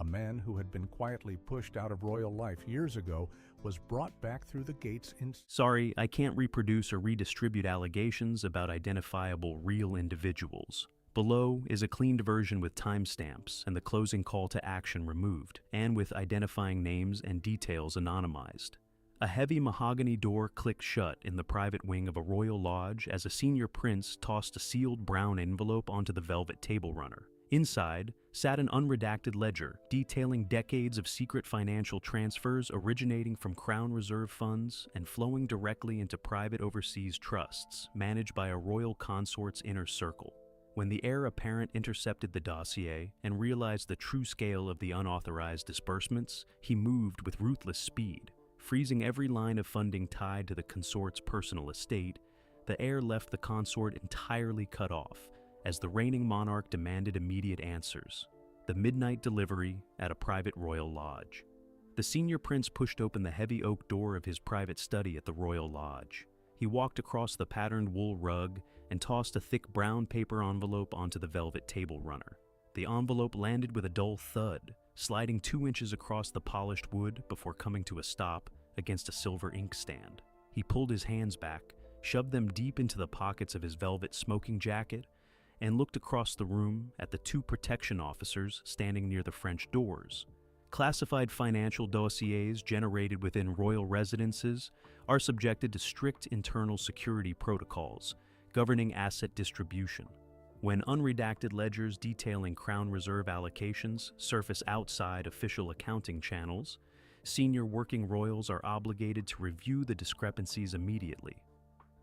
A man who had been quietly pushed out of royal life years ago was brought back through the gates in... Sorry, I can't reproduce or redistribute allegations about identifiable real individuals. Below is a cleaned version with timestamps and the closing call to action removed, and with identifying names and details anonymized. A heavy mahogany door clicked shut in the private wing of a royal lodge as a senior prince tossed a sealed brown envelope onto the velvet table runner. Inside sat an unredacted ledger detailing decades of secret financial transfers originating from Crown Reserve funds and flowing directly into private overseas trusts managed by a royal consort's inner circle. When the heir apparent intercepted the dossier and realized the true scale of the unauthorized disbursements, he moved with ruthless speed. Freezing every line of funding tied to the consort's personal estate, the heir left the consort entirely cut off, as the reigning monarch demanded immediate answers. The midnight delivery at a private royal lodge. The senior prince pushed open the heavy oak door of his private study at the royal lodge. He walked across the patterned wool rug and tossed a thick brown paper envelope onto the velvet table runner. The envelope landed with a dull thud, sliding 2 inches across the polished wood before coming to a stop against a silver inkstand. He pulled his hands back, shoved them deep into the pockets of his velvet smoking jacket, and looked across the room at the 2 protection officers standing near the French doors. Classified financial dossiers generated within royal residences are subjected to strict internal security protocols governing asset distribution. When unredacted ledgers detailing Crown Reserve allocations surface outside official accounting channels, senior working royals are obligated to review the discrepancies immediately.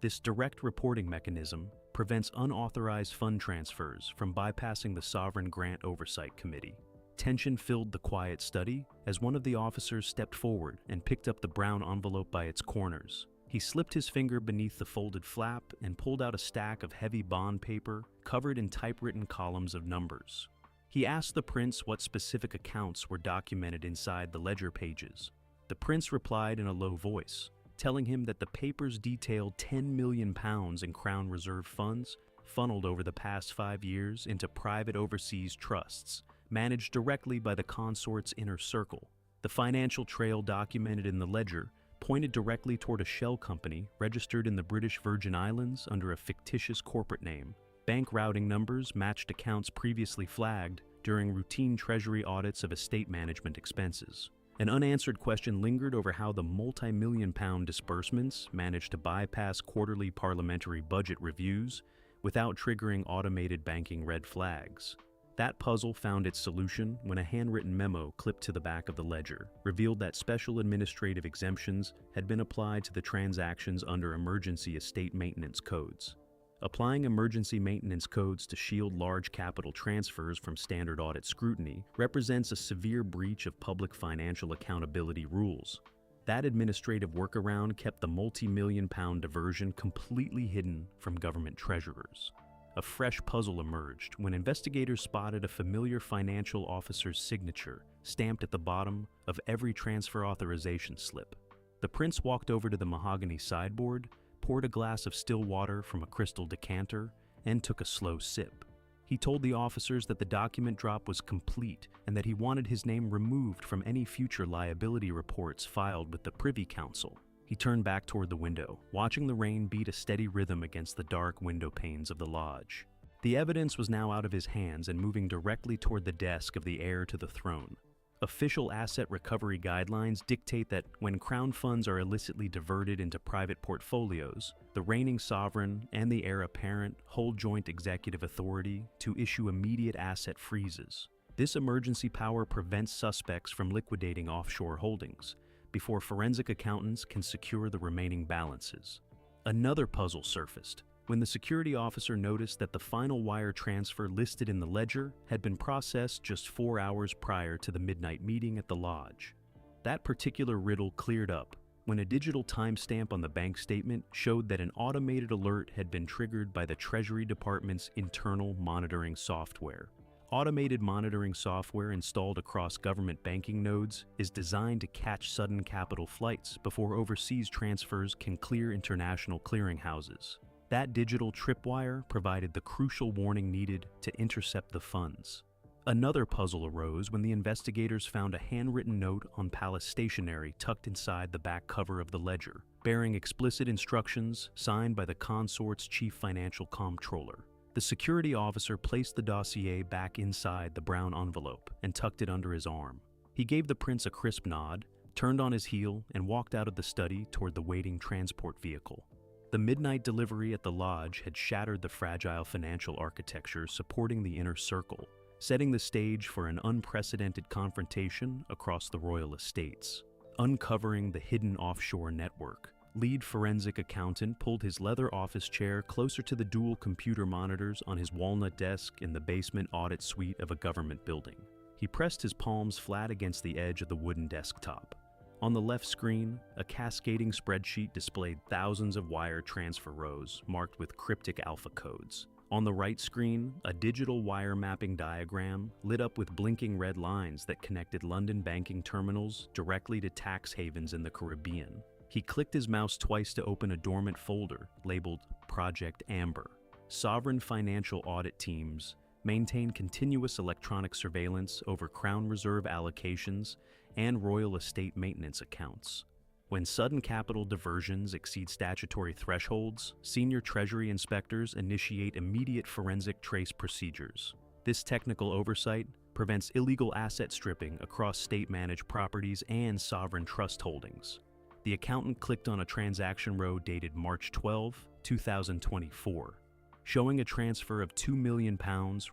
This direct reporting mechanism prevents unauthorized fund transfers from bypassing the Sovereign Grant Oversight Committee. Tension filled the quiet study as one of the officers stepped forward and picked up the brown envelope by its corners. He slipped his finger beneath the folded flap and pulled out a stack of heavy bond paper covered in typewritten columns of numbers. He asked the prince what specific accounts were documented inside the ledger pages. The prince replied in a low voice, telling him that the papers detailed £10 million in Crown Reserve funds funneled over the past 5 years into private overseas trusts, managed directly by the consort's inner circle. The financial trail documented in the ledger pointed directly toward a shell company registered in the British Virgin Islands under a fictitious corporate name. Bank routing numbers matched accounts previously flagged during routine treasury audits of estate management expenses. An unanswered question lingered over how the multi-million-pound disbursements managed to bypass quarterly parliamentary budget reviews without triggering automated banking red flags. That puzzle found its solution when a handwritten memo clipped to the back of the ledger revealed that special administrative exemptions had been applied to the transactions under emergency estate maintenance codes. Applying emergency maintenance codes to shield large capital transfers from standard audit scrutiny represents a severe breach of public financial accountability rules. That administrative workaround kept the multi-million-pound diversion completely hidden from government treasurers. A fresh puzzle emerged when investigators spotted a familiar financial officer's signature stamped at the bottom of every transfer authorization slip. The prince walked over to the mahogany sideboard, poured a glass of still water from a crystal decanter, and took a slow sip. He told the officers that the document drop was complete and that he wanted his name removed from any future liability reports filed with the Privy Council. He turned back toward the window, watching the rain beat a steady rhythm against the dark window panes of the lodge. The evidence was now out of his hands and moving directly toward the desk of the heir to the throne. Official asset recovery guidelines dictate that when crown funds are illicitly diverted into private portfolios, the reigning sovereign and the heir apparent hold joint executive authority to issue immediate asset freezes. This emergency power prevents suspects from liquidating offshore holdings before forensic accountants can secure the remaining balances. Another puzzle surfaced when the security officer noticed that the final wire transfer listed in the ledger had been processed just 4 hours prior to the midnight meeting at the lodge. That particular riddle cleared up when a digital timestamp on the bank statement showed that an automated alert had been triggered by the Treasury Department's internal monitoring software. Automated monitoring software installed across government banking nodes is designed to catch sudden capital flights before overseas transfers can clear international clearinghouses. That digital tripwire provided the crucial warning needed to intercept the funds. Another puzzle arose when the investigators found a handwritten note on palace stationery tucked inside the back cover of the ledger, bearing explicit instructions signed by the Consort's chief financial comptroller. The security officer placed the dossier back inside the brown envelope and tucked it under his arm. He gave the prince a crisp nod, turned on his heel, and walked out of the study toward the waiting transport vehicle. The midnight delivery at the lodge had shattered the fragile financial architecture supporting the inner circle, setting the stage for an unprecedented confrontation across the royal estates. Uncovering the hidden offshore network, lead forensic accountant pulled his leather office chair closer to the dual computer monitors on his walnut desk in the basement audit suite of a government building. He pressed his palms flat against the edge of the wooden desktop. On the left screen, a cascading spreadsheet displayed thousands of wire transfer rows marked with cryptic alpha codes. On the right screen, a digital wire mapping diagram lit up with blinking red lines that connected London banking terminals directly to tax havens in the Caribbean. He clicked his mouse twice to open a dormant folder labeled Project Amber. Sovereign financial audit teams maintain continuous electronic surveillance over Crown Reserve allocations and royal estate maintenance accounts. When sudden capital diversions exceed statutory thresholds, senior Treasury inspectors initiate immediate forensic trace procedures. This technical oversight prevents illegal asset stripping across state-managed properties and sovereign trust holdings. The accountant clicked on a transaction row dated March 12, 2024, showing a transfer of £2 million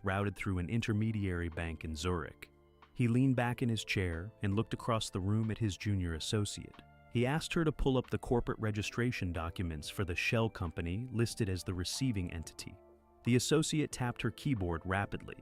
routed through an intermediary bank in Zurich. He leaned back in his chair and looked across the room at his junior associate. He asked her to pull up the corporate registration documents for the shell company listed as the receiving entity. The associate tapped her keyboard rapidly,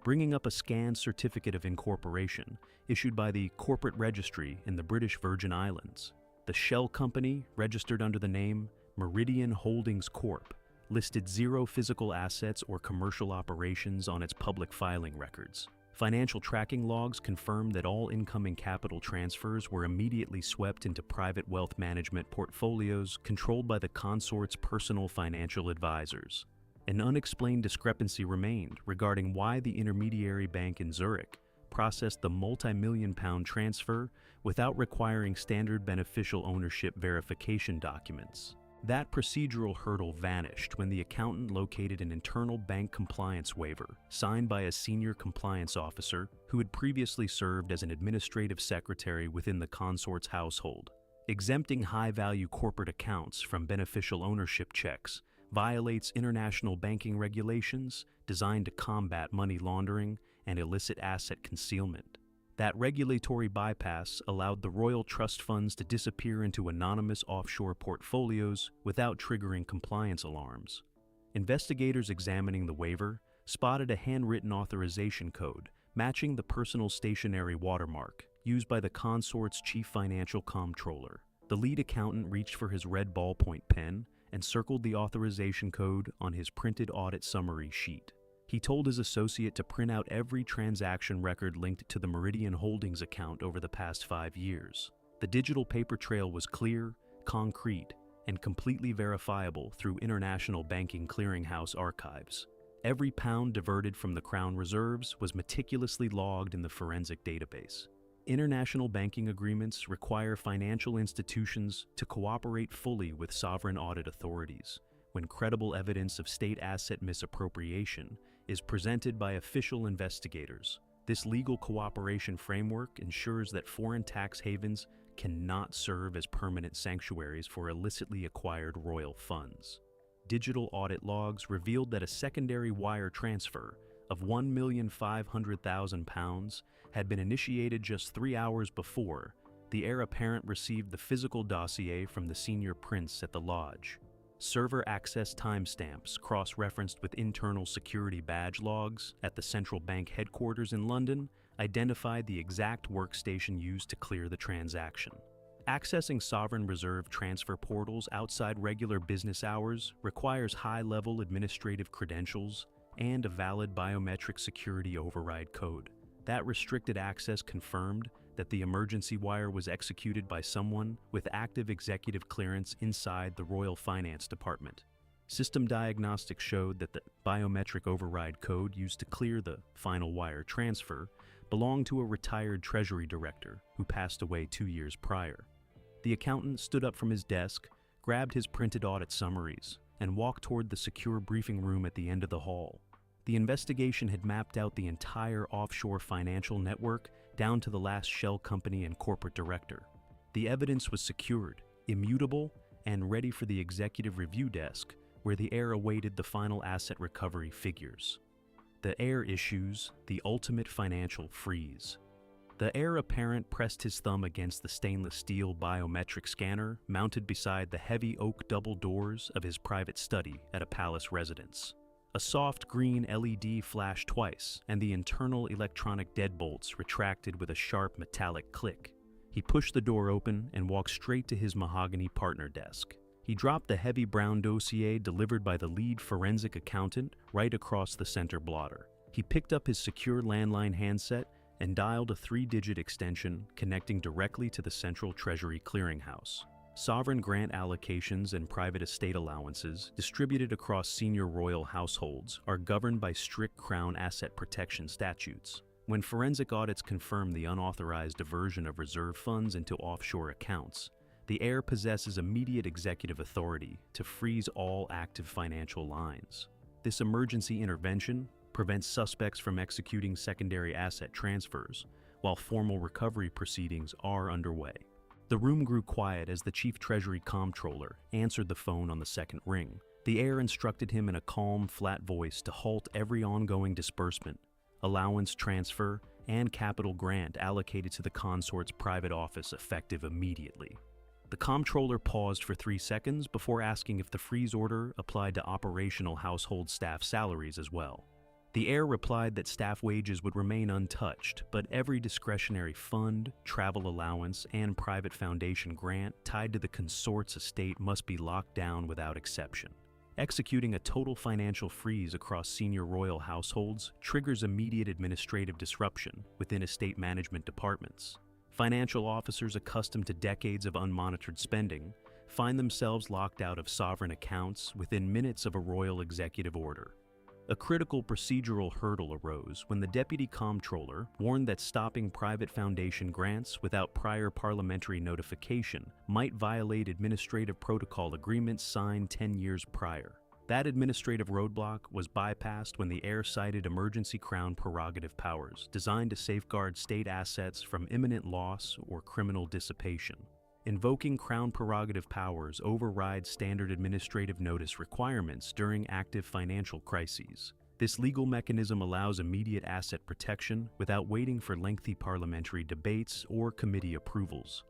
bringing up a scanned certificate of incorporation issued by the Corporate Registry in the British Virgin Islands. The shell company, registered under the name Meridian Holdings Corp., listed zero physical assets or commercial operations on its public filing records. Financial tracking logs confirmed that all incoming capital transfers were immediately swept into private wealth management portfolios controlled by the consort's personal financial advisors. An unexplained discrepancy remained regarding why the intermediary bank in Zurich processed the multi-million-pound transfer without requiring standard beneficial ownership verification documents. That procedural hurdle vanished when the accountant located an internal bank compliance waiver signed by a senior compliance officer who had previously served as an administrative secretary within the consort's household. Exempting high-value corporate accounts from beneficial ownership checks violates international banking regulations designed to combat money laundering and illicit asset concealment. That regulatory bypass allowed the royal trust funds to disappear into anonymous offshore portfolios without triggering compliance alarms. Investigators examining the waiver spotted a handwritten authorization code matching the personal stationery watermark used by the consort's chief financial comptroller. The lead accountant reached for his red ballpoint pen and circled the authorization code on his printed audit summary sheet. He told his associate to print out every transaction record linked to the Meridian Holdings account over the past 5 years. The digital paper trail was clear, concrete, and completely verifiable through international banking clearinghouse archives. Every pound diverted from the Crown reserves was meticulously logged in the forensic database. International banking agreements require financial institutions to cooperate fully with sovereign audit authorities when credible evidence of state asset misappropriation is presented by official investigators. This legal cooperation framework ensures that foreign tax havens cannot serve as permanent sanctuaries for illicitly acquired royal funds. Digital audit logs revealed that a secondary wire transfer of £1,500,000 had been initiated just 3 hours before the heir apparent received the physical dossier from the senior prince at the lodge. Server access timestamps cross-referenced with internal security badge logs at the central bank headquarters in London identified the exact workstation used to clear the transaction. Accessing sovereign reserve transfer portals outside regular business hours requires high-level administrative credentials and a valid biometric security override code. That restricted access confirmed that the emergency wire was executed by someone with active executive clearance inside the Royal Finance Department. System diagnostics showed that the biometric override code used to clear the final wire transfer belonged to a retired Treasury director who passed away 2 years prior. The accountant stood up from his desk, grabbed his printed audit summaries, and walked toward the secure briefing room at the end of the hall. The investigation had mapped out the entire offshore financial network down to the last shell company and corporate director. The evidence was secured, immutable, and ready for the executive review desk, where the heir awaited the final asset recovery figures. The heir issues the ultimate financial freeze. The heir apparent pressed his thumb against the stainless steel biometric scanner mounted beside the heavy oak double doors of his private study at a palace residence. A soft green LED flashed twice, and the internal electronic deadbolts retracted with a sharp metallic click. He pushed the door open and walked straight to his mahogany partner desk. He dropped the heavy brown dossier delivered by the lead forensic accountant right across the center blotter. He picked up his secure landline handset and dialed a 3-digit extension connecting directly to the Central Treasury Clearinghouse. Sovereign grant allocations and private estate allowances distributed across senior royal households are governed by strict Crown asset protection statutes. When forensic audits confirm the unauthorized diversion of reserve funds into offshore accounts, the heir possesses immediate executive authority to freeze all active financial lines. This emergency intervention prevents suspects from executing secondary asset transfers, while formal recovery proceedings are underway. The room grew quiet as the Chief Treasury Comptroller answered the phone on the second ring. The heir instructed him in a calm, flat voice to halt every ongoing disbursement, allowance transfer, and capital grant allocated to the Consort's private office effective immediately. The Comptroller paused for 3 seconds before asking if the freeze order applied to operational household staff salaries as well. The heir replied that staff wages would remain untouched, but every discretionary fund, travel allowance, and private foundation grant tied to the Consort's estate must be locked down without exception. Executing a total financial freeze across senior royal households triggers immediate administrative disruption within estate management departments. Financial officers accustomed to decades of unmonitored spending find themselves locked out of sovereign accounts within minutes of a royal executive order. A critical procedural hurdle arose when the Deputy Comptroller warned that stopping private foundation grants without prior parliamentary notification might violate administrative protocol agreements signed 10 years prior. That administrative roadblock was bypassed when the heir cited emergency Crown prerogative powers designed to safeguard state assets from imminent loss or criminal dissipation. Invoking Crown prerogative powers overrides standard administrative notice requirements during active financial crises. This legal mechanism allows immediate asset protection without waiting for lengthy parliamentary debates or committee approvals.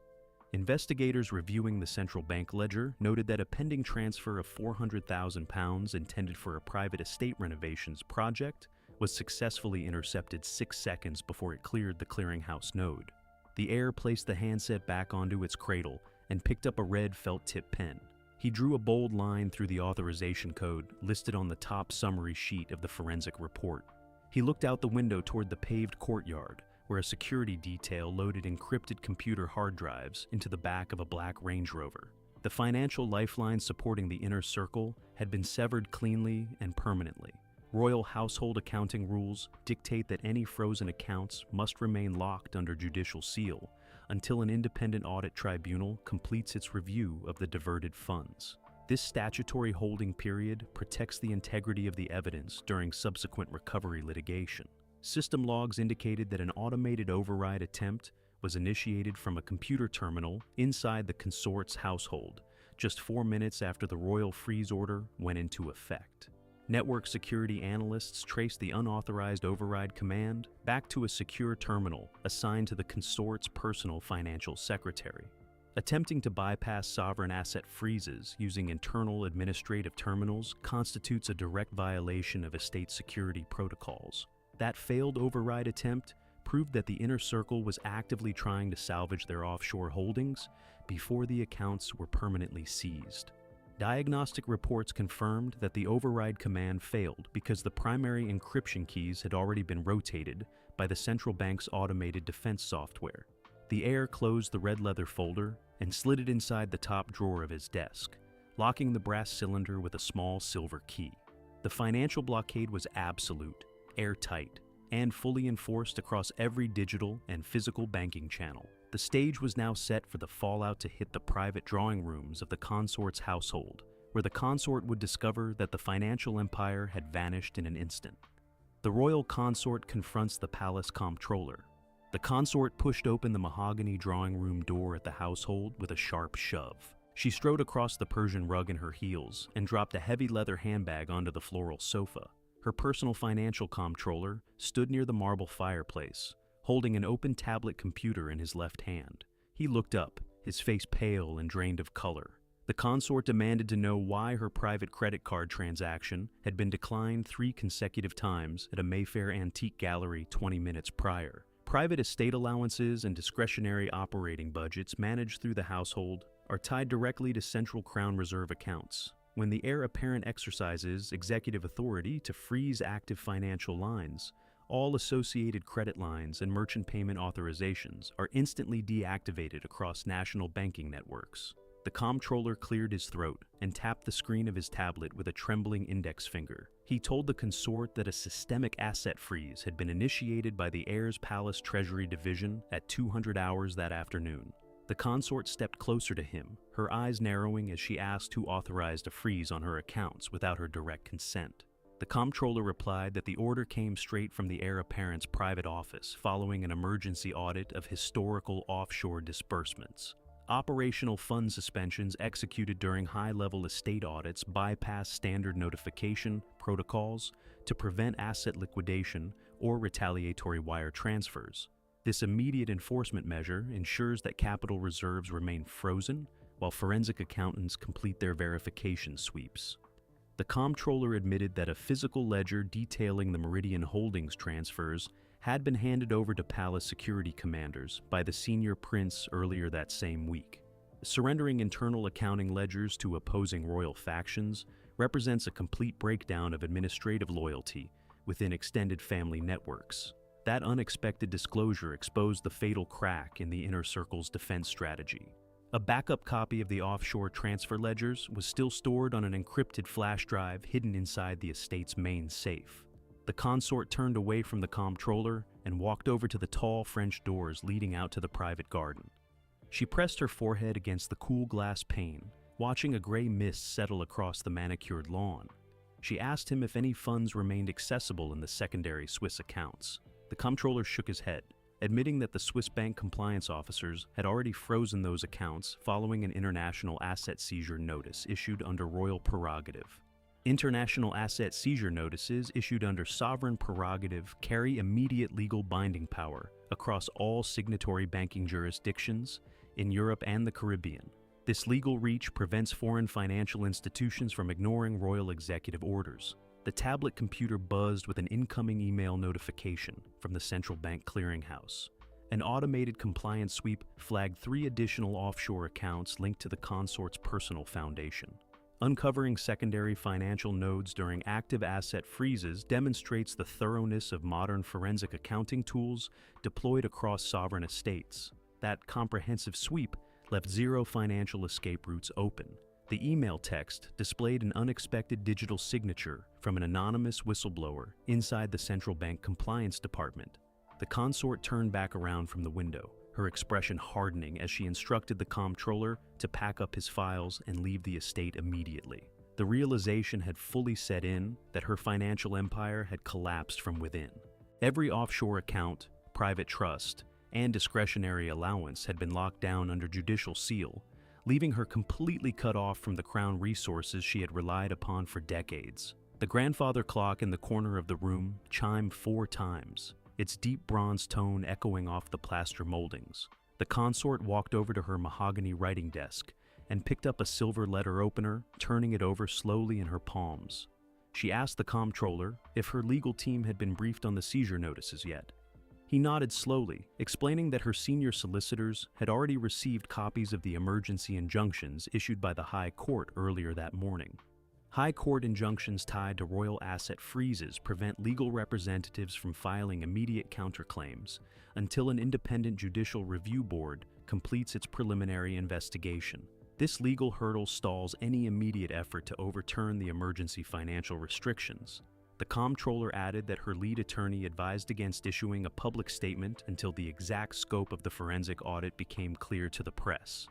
Investigators reviewing the central bank ledger noted that a pending transfer of £400,000 intended for a private estate renovations project was successfully intercepted 6 seconds before it cleared the clearinghouse node. The heir placed the handset back onto its cradle and picked up a red felt-tip pen. He drew a bold line through the authorization code listed on the top summary sheet of the forensic report. He looked out the window toward the paved courtyard, where a security detail loaded encrypted computer hard drives into the back of a black Range Rover. The financial lifeline supporting the inner circle had been severed cleanly and permanently. Royal household accounting rules dictate that any frozen accounts must remain locked under judicial seal until an independent audit tribunal completes its review of the diverted funds. This statutory holding period protects the integrity of the evidence during subsequent recovery litigation. System logs indicated that an automated override attempt was initiated from a computer terminal inside the Consort's household just 4 minutes after the royal freeze order went into effect. Network security analysts traced the unauthorized override command back to a secure terminal assigned to the Consort's personal financial secretary. Attempting to bypass sovereign asset freezes using internal administrative terminals constitutes a direct violation of estate security protocols. That failed override attempt proved that the inner circle was actively trying to salvage their offshore holdings before the accounts were permanently seized. Diagnostic reports confirmed that the override command failed because the primary encryption keys had already been rotated by the central bank's automated defense software. The heir closed the red leather folder and slid it inside the top drawer of his desk, locking the brass cylinder with a small silver key. The financial blockade was absolute, airtight, and fully enforced across every digital and physical banking channel. The stage was now set for the fallout to hit the private drawing rooms of the consort's household, where the consort would discover that the financial empire had vanished in an instant. The royal consort confronts the palace comptroller. The consort pushed open the mahogany drawing room door at the household with a sharp shove. She strode across the Persian rug in her heels and dropped a heavy leather handbag onto the floral sofa. Her personal financial comptroller stood near the marble fireplace, holding an open tablet computer in his left hand. He looked up, his face pale and drained of color. The consort demanded to know why her private credit card transaction had been declined 3 consecutive times at a Mayfair antique gallery 20 minutes prior. Private estate allowances and discretionary operating budgets managed through the household are tied directly to central Crown Reserve accounts. When the heir apparent exercises executive authority to freeze active financial lines, all associated credit lines and merchant payment authorizations are instantly deactivated across national banking networks. The comptroller cleared his throat and tapped the screen of his tablet with a trembling index finger. He told the consort that a systemic asset freeze had been initiated by the heir's palace treasury division at 200 hours that afternoon. The consort stepped closer to him, her eyes narrowing as she asked who authorized a freeze on her accounts without her direct consent. The comptroller replied that the order came straight from the heir apparent's private office following an emergency audit of historical offshore disbursements. Operational fund suspensions executed during high-level estate audits bypass standard notification protocols to prevent asset liquidation or retaliatory wire transfers. This immediate enforcement measure ensures that capital reserves remain frozen while forensic accountants complete their verification sweeps. The comptroller admitted that a physical ledger detailing the Meridian Holdings transfers had been handed over to palace security commanders by the senior prince earlier that same week. Surrendering internal accounting ledgers to opposing royal factions represents a complete breakdown of administrative loyalty within extended family networks. That unexpected disclosure exposed the fatal crack in the inner circle's defense strategy. A backup copy of the offshore transfer ledgers was still stored on an encrypted flash drive hidden inside the estate's main safe. The consort turned away from the comptroller and walked over to the tall French doors leading out to the private garden. She pressed her forehead against the cool glass pane, watching a gray mist settle across the manicured lawn. She asked him if any funds remained accessible in the secondary Swiss accounts. The comptroller shook his head, admitting that the Swiss bank compliance officers had already frozen those accounts following an international asset seizure notice issued under royal prerogative. International asset seizure notices issued under sovereign prerogative carry immediate legal binding power across all signatory banking jurisdictions in Europe and the Caribbean. This legal reach prevents foreign financial institutions from ignoring royal executive orders. The tablet computer buzzed with an incoming email notification from the central bank clearinghouse. An automated compliance sweep flagged 3 additional offshore accounts linked to the consort's personal foundation. Uncovering secondary financial nodes during active asset freezes demonstrates the thoroughness of modern forensic accounting tools deployed across sovereign estates. That comprehensive sweep left 0 financial escape routes open. The email text displayed an unexpected digital signature from an anonymous whistleblower inside the central bank compliance department. The consort turned back around from the window, her expression hardening as she instructed the comptroller to pack up his files and leave the estate immediately. The realization had fully set in that her financial empire had collapsed from within. Every offshore account, private trust, and discretionary allowance had been locked down under judicial seal, leaving her completely cut off from the crown resources she had relied upon for decades. The grandfather clock in the corner of the room chimed 4 times, its deep bronze tone echoing off the plaster moldings. The consort walked over to her mahogany writing desk and picked up a silver letter opener, turning it over slowly in her palms. She asked the comptroller if her legal team had been briefed on the seizure notices yet. He nodded slowly, explaining that her senior solicitors had already received copies of the emergency injunctions issued by the High Court earlier that morning. High Court injunctions tied to royal asset freezes prevent legal representatives from filing immediate counterclaims until an independent judicial review board completes its preliminary investigation. This legal hurdle stalls any immediate effort to overturn the emergency financial restrictions. The comptroller added that her lead attorney advised against issuing a public statement until the exact scope of the forensic audit became clear to the press.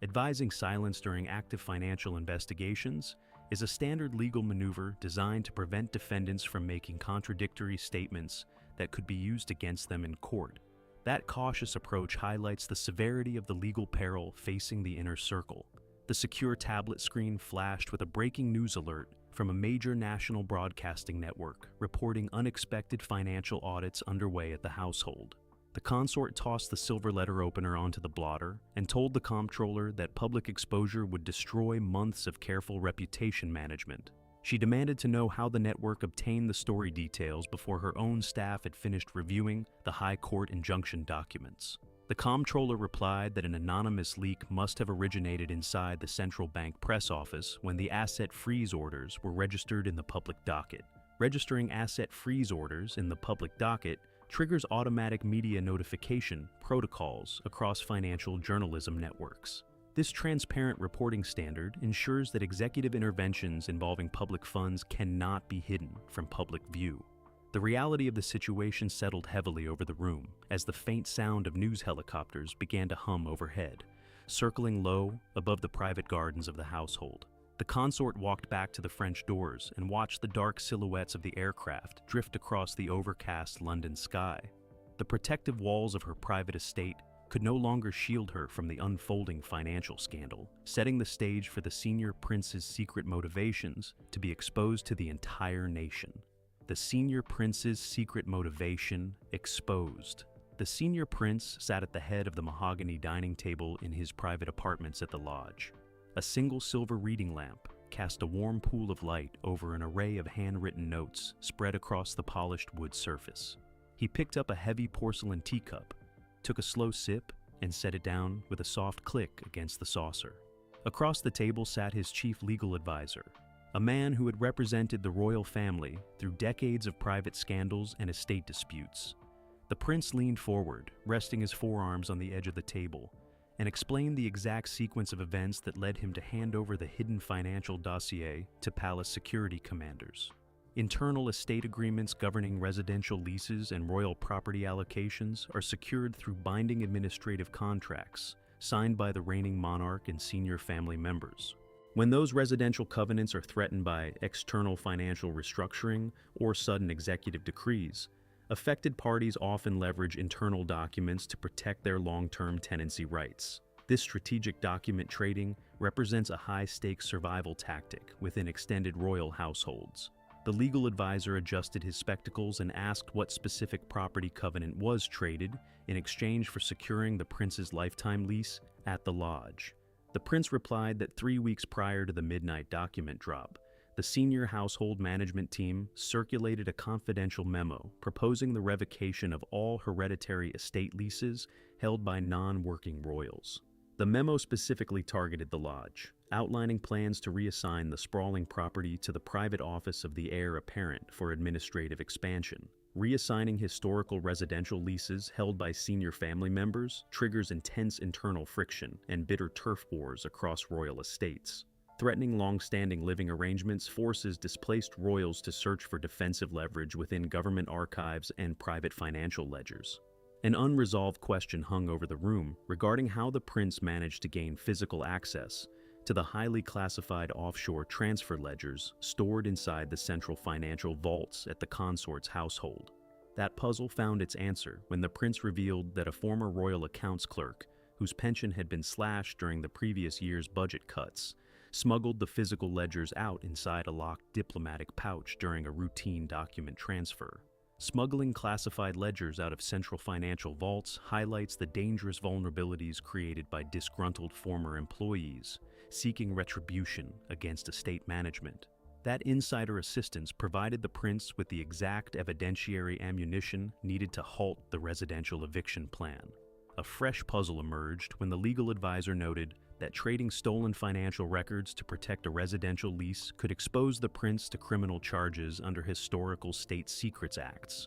Advising silence during active financial investigations is a standard legal maneuver designed to prevent defendants from making contradictory statements that could be used against them in court. That cautious approach highlights the severity of the legal peril facing the inner circle. The secure tablet screen flashed with a breaking news alert from a major national broadcasting network reporting unexpected financial audits underway at the household. The consort tossed the silver letter opener onto the blotter and told the comptroller that public exposure would destroy months of careful reputation management. She demanded to know how the network obtained the story details before her own staff had finished reviewing the high court injunction documents. The comptroller replied that an anonymous leak must have originated inside the central bank press office when the asset freeze orders were registered in the public docket. Registering asset freeze orders in the public docket triggers automatic media notification protocols across financial journalism networks. This transparent reporting standard ensures that executive interventions involving public funds cannot be hidden from public view. The reality of the situation settled heavily over the room as the faint sound of news helicopters began to hum overhead, circling low above the private gardens of the household. The consort walked back to the French doors and watched the dark silhouettes of the aircraft drift across the overcast London sky. The protective walls of her private estate could no longer shield her from the unfolding financial scandal, setting the stage for the senior prince's secret motivations to be exposed to the entire nation. The senior prince's secret motivation exposed. The senior prince sat at the head of the mahogany dining table in his private apartments at the lodge. A single silver reading lamp cast a warm pool of light over an array of handwritten notes spread across the polished wood surface. He picked up a heavy porcelain teacup, took a slow sip, and set it down with a soft click against the saucer. Across the table sat his chief legal advisor, a man who had represented the royal family through decades of private scandals and estate disputes. The prince leaned forward, resting his forearms on the edge of the table, and explained the exact sequence of events that led him to hand over the hidden financial dossier to palace security commanders. Internal estate agreements governing residential leases and royal property allocations are secured through binding administrative contracts signed by the reigning monarch and senior family members. When those residential covenants are threatened by external financial restructuring or sudden executive decrees, affected parties often leverage internal documents to protect their long-term tenancy rights. This strategic document trading represents a high-stakes survival tactic within extended royal households. The legal advisor adjusted his spectacles and asked what specific property covenant was traded in exchange for securing the prince's lifetime lease at the lodge. The prince replied that 3 weeks prior to the midnight document drop, the senior household management team circulated a confidential memo proposing the revocation of all hereditary estate leases held by non-working royals. The memo specifically targeted the lodge, outlining plans to reassign the sprawling property to the private office of the heir apparent for administrative expansion. Reassigning historical residential leases held by senior family members triggers intense internal friction and bitter turf wars across royal estates. Threatening long-standing living arrangements forces displaced royals to search for defensive leverage within government archives and private financial ledgers. An unresolved question hung over the room regarding how the prince managed to gain physical access to the highly classified offshore transfer ledgers stored inside the central financial vaults at the consort's household. That puzzle found its answer when the prince revealed that a former royal accounts clerk, whose pension had been slashed during the previous year's budget cuts, smuggled the physical ledgers out inside a locked diplomatic pouch during a routine document transfer. Smuggling classified ledgers out of central financial vaults highlights the dangerous vulnerabilities created by disgruntled former employees seeking retribution against estate management. That insider assistance provided the prince with the exact evidentiary ammunition needed to halt the residential eviction plan. A fresh puzzle emerged when the legal advisor noted that trading stolen financial records to protect a residential lease could expose the prince to criminal charges under historical state secrets acts.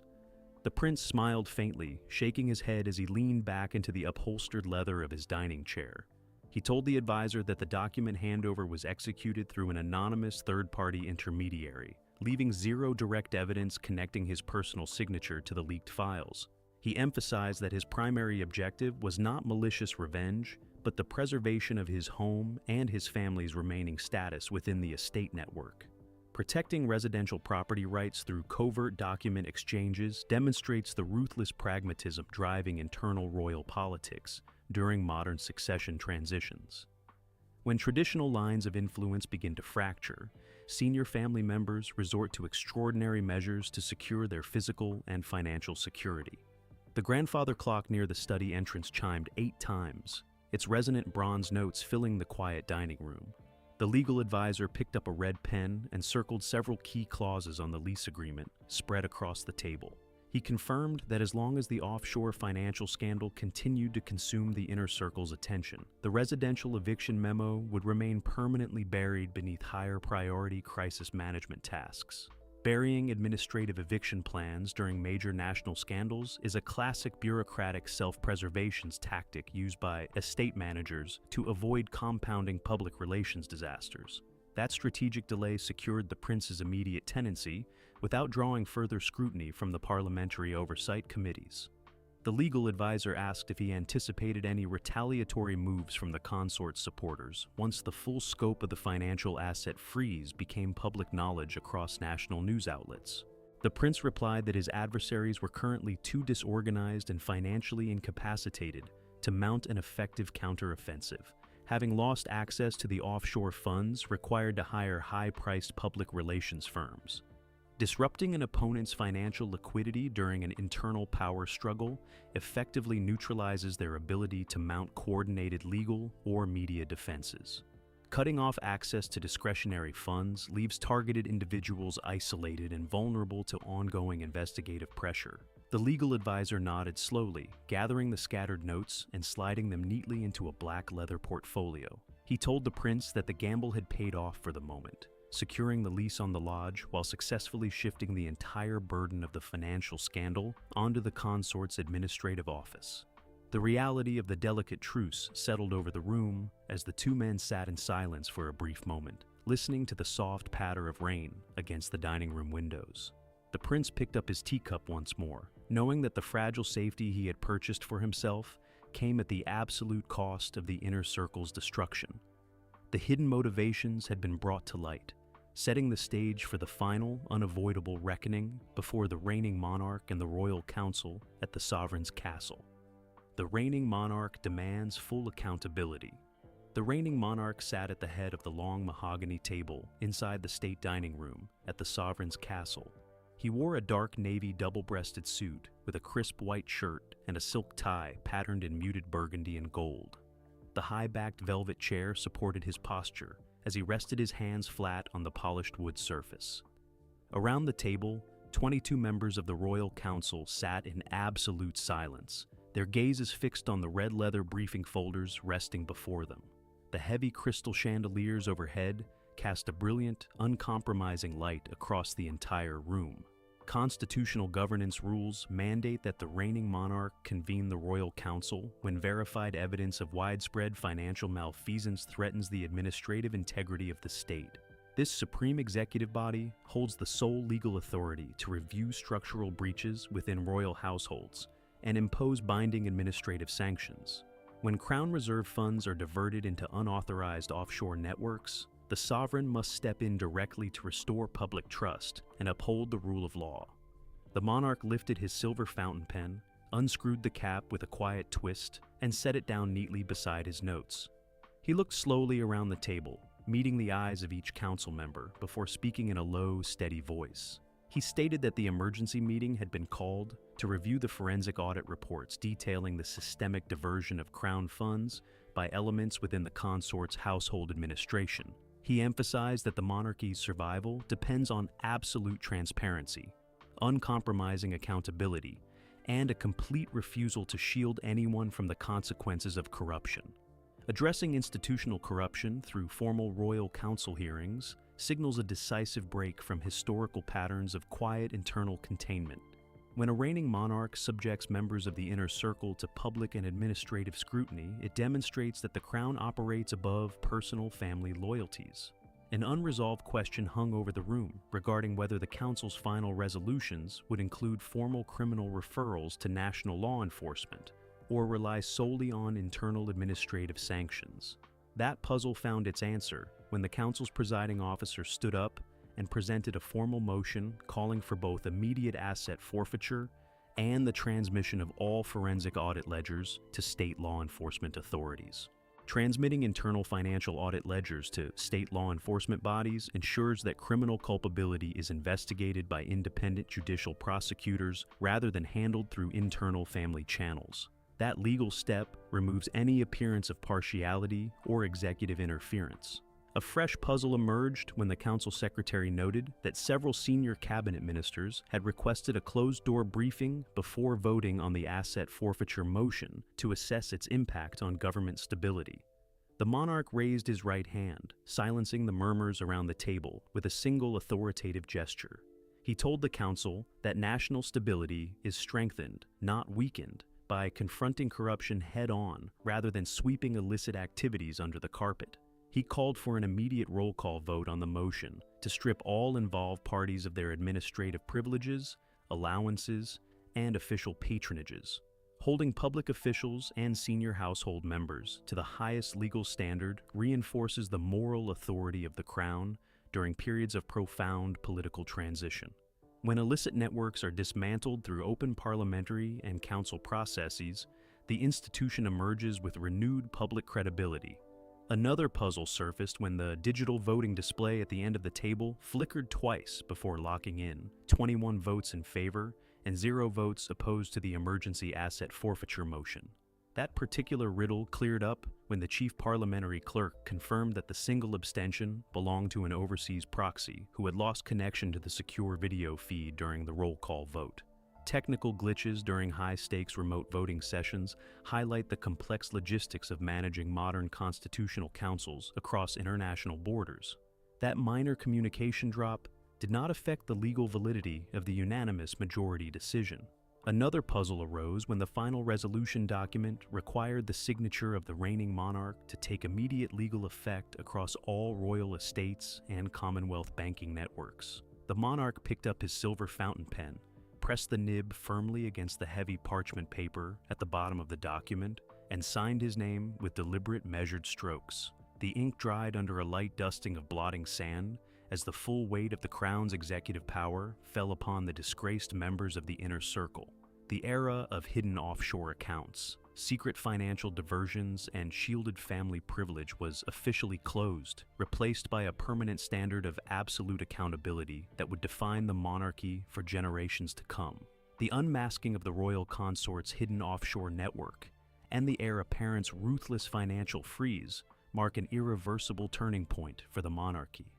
The prince smiled faintly, shaking his head as he leaned back into the upholstered leather of his dining chair. He He told the advisor that the document handover was executed through an anonymous third-party intermediary, leaving zero direct evidence connecting his personal signature to the leaked files. He emphasized that his primary objective was not malicious revenge, but the preservation of his home and his family's remaining status within the estate network. Protecting residential property rights through covert document exchanges demonstrates the ruthless pragmatism driving internal royal politics during modern succession transitions. When traditional lines of influence begin to fracture, senior family members resort to extraordinary measures to secure their physical and financial security. The grandfather clock near the study entrance chimed 8 times, its resonant bronze notes filling the quiet dining room. The legal advisor picked up a red pen and circled several key clauses on the lease agreement spread across the table. He confirmed that as long as the offshore financial scandal continued to consume the inner circle's attention, the residential eviction memo would remain permanently buried beneath higher priority crisis management tasks. Burying administrative eviction plans during major national scandals is a classic bureaucratic self-preservation tactic used by estate managers to avoid compounding public relations disasters. That strategic delay secured the prince's immediate tenancy without drawing further scrutiny from the parliamentary oversight committees. The legal advisor asked if he anticipated any retaliatory moves from the Consort's supporters once the full scope of the financial asset freeze became public knowledge across national news outlets. The prince replied that his adversaries were currently too disorganized and financially incapacitated to mount an effective counteroffensive, having lost access to the offshore funds required to hire high-priced public relations firms. Disrupting an opponent's financial liquidity during an internal power struggle effectively neutralizes their ability to mount coordinated legal or media defenses. Cutting off access to discretionary funds leaves targeted individuals isolated and vulnerable to ongoing investigative pressure. The legal advisor nodded slowly, gathering the scattered notes and sliding them neatly into a black leather portfolio. He told the prince that the gamble had paid off for the moment, securing the lease on the lodge while successfully shifting the entire burden of the financial scandal onto the consort's administrative office. The reality of the delicate truce settled over the room as the two men sat in silence for a brief moment, listening to the soft patter of rain against the dining room windows. The prince picked up his teacup once more, knowing that the fragile safety he had purchased for himself came at the absolute cost of the inner circle's destruction. The hidden motivations had been brought to light, setting the stage for the final, unavoidable reckoning before the reigning monarch and the royal council at the sovereign's castle. The reigning monarch demands full accountability. The reigning monarch sat at the head of the long mahogany table inside the state dining room at the sovereign's castle. He wore a dark navy double-breasted suit with a crisp white shirt and a silk tie patterned in muted burgundy and gold. The high-backed velvet chair supported his posture as he rested his hands flat on the polished wood surface. Around the table, 22 members of the royal council sat in absolute silence, their gazes fixed on the red leather briefing folders resting before them. The heavy crystal chandeliers overhead cast a brilliant, uncompromising light across the entire room. Constitutional governance rules mandate that the reigning monarch convene the royal council when verified evidence of widespread financial malfeasance threatens the administrative integrity of the state. This supreme executive body holds the sole legal authority to review structural breaches within royal households and impose binding administrative sanctions. When Crown Reserve funds are diverted into unauthorized offshore networks, the sovereign must step in directly to restore public trust and uphold the rule of law. The monarch lifted his silver fountain pen, unscrewed the cap with a quiet twist, and set it down neatly beside his notes. He looked slowly around the table, meeting the eyes of each council member before speaking in a low, steady voice. He stated that the emergency meeting had been called to review the forensic audit reports detailing the systemic diversion of Crown funds by elements within the consort's household administration. He emphasized that the monarchy's survival depends on absolute transparency, uncompromising accountability, and a complete refusal to shield anyone from the consequences of corruption. Addressing institutional corruption through formal royal council hearings signals a decisive break from historical patterns of quiet internal containment. When a reigning monarch subjects members of the inner circle to public and administrative scrutiny, it demonstrates that the crown operates above personal family loyalties. An unresolved question hung over the room regarding whether the council's final resolutions would include formal criminal referrals to national law enforcement or rely solely on internal administrative sanctions. That puzzle found its answer when the council's presiding officer stood up and presented a formal motion calling for both immediate asset forfeiture and the transmission of all forensic audit ledgers to state law enforcement authorities. Transmitting internal financial audit ledgers to state law enforcement bodies ensures that criminal culpability is investigated by independent judicial prosecutors rather than handled through internal family channels. That legal step removes any appearance of partiality or executive interference. A fresh puzzle emerged when the council secretary noted that several senior cabinet ministers had requested a closed-door briefing before voting on the asset forfeiture motion to assess its impact on government stability. The monarch raised his right hand, silencing the murmurs around the table with a single authoritative gesture. He told the council that national stability is strengthened, not weakened, by confronting corruption head-on rather than sweeping illicit activities under the carpet. He called for an immediate roll call vote on the motion to strip all involved parties of their administrative privileges, allowances, and official patronages. Holding public officials and senior household members to the highest legal standard reinforces the moral authority of the crown during periods of profound political transition. When illicit networks are dismantled through open parliamentary and council processes, the institution emerges with renewed public credibility. Another puzzle surfaced when the digital voting display at the end of the table flickered twice before locking in, 21 votes in favor and 0 votes opposed to the emergency asset forfeiture motion. That particular riddle cleared up when the chief parliamentary clerk confirmed that the single abstention belonged to an overseas proxy who had lost connection to the secure video feed during the roll call vote. Technical glitches during high-stakes remote voting sessions highlight the complex logistics of managing modern constitutional councils across international borders. That minor communication drop did not affect the legal validity of the unanimous majority decision. Another puzzle arose when the final resolution document required the signature of the reigning monarch to take immediate legal effect across all royal estates and Commonwealth banking networks. The monarch picked up his silver fountain pen, pressed the nib firmly against the heavy parchment paper at the bottom of the document, and signed his name with deliberate, measured strokes. The ink dried under a light dusting of blotting sand as the full weight of the crown's executive power fell upon the disgraced members of the inner circle. The era of hidden offshore accounts, secret financial diversions, and shielded family privilege was officially closed, replaced by a permanent standard of absolute accountability that would define the monarchy for generations to come. The unmasking of the royal consort's hidden offshore network and the heir apparent's ruthless financial freeze mark an irreversible turning point for the monarchy.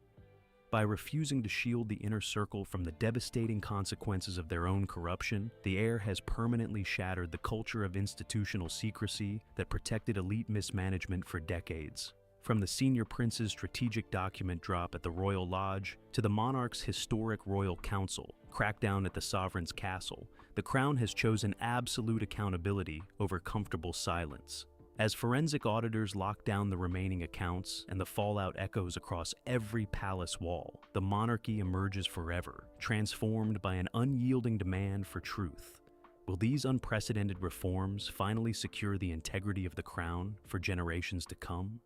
By refusing to shield the inner circle from the devastating consequences of their own corruption, the heir has permanently shattered the culture of institutional secrecy that protected elite mismanagement for decades. From the senior prince's strategic document drop at the Royal Lodge to the monarch's historic Royal Council crackdown at the sovereign's castle, the crown has chosen absolute accountability over comfortable silence. As forensic auditors lock down the remaining accounts and the fallout echoes across every palace wall, the monarchy emerges forever, transformed by an unyielding demand for truth. Will these unprecedented reforms finally secure the integrity of the crown for generations to come?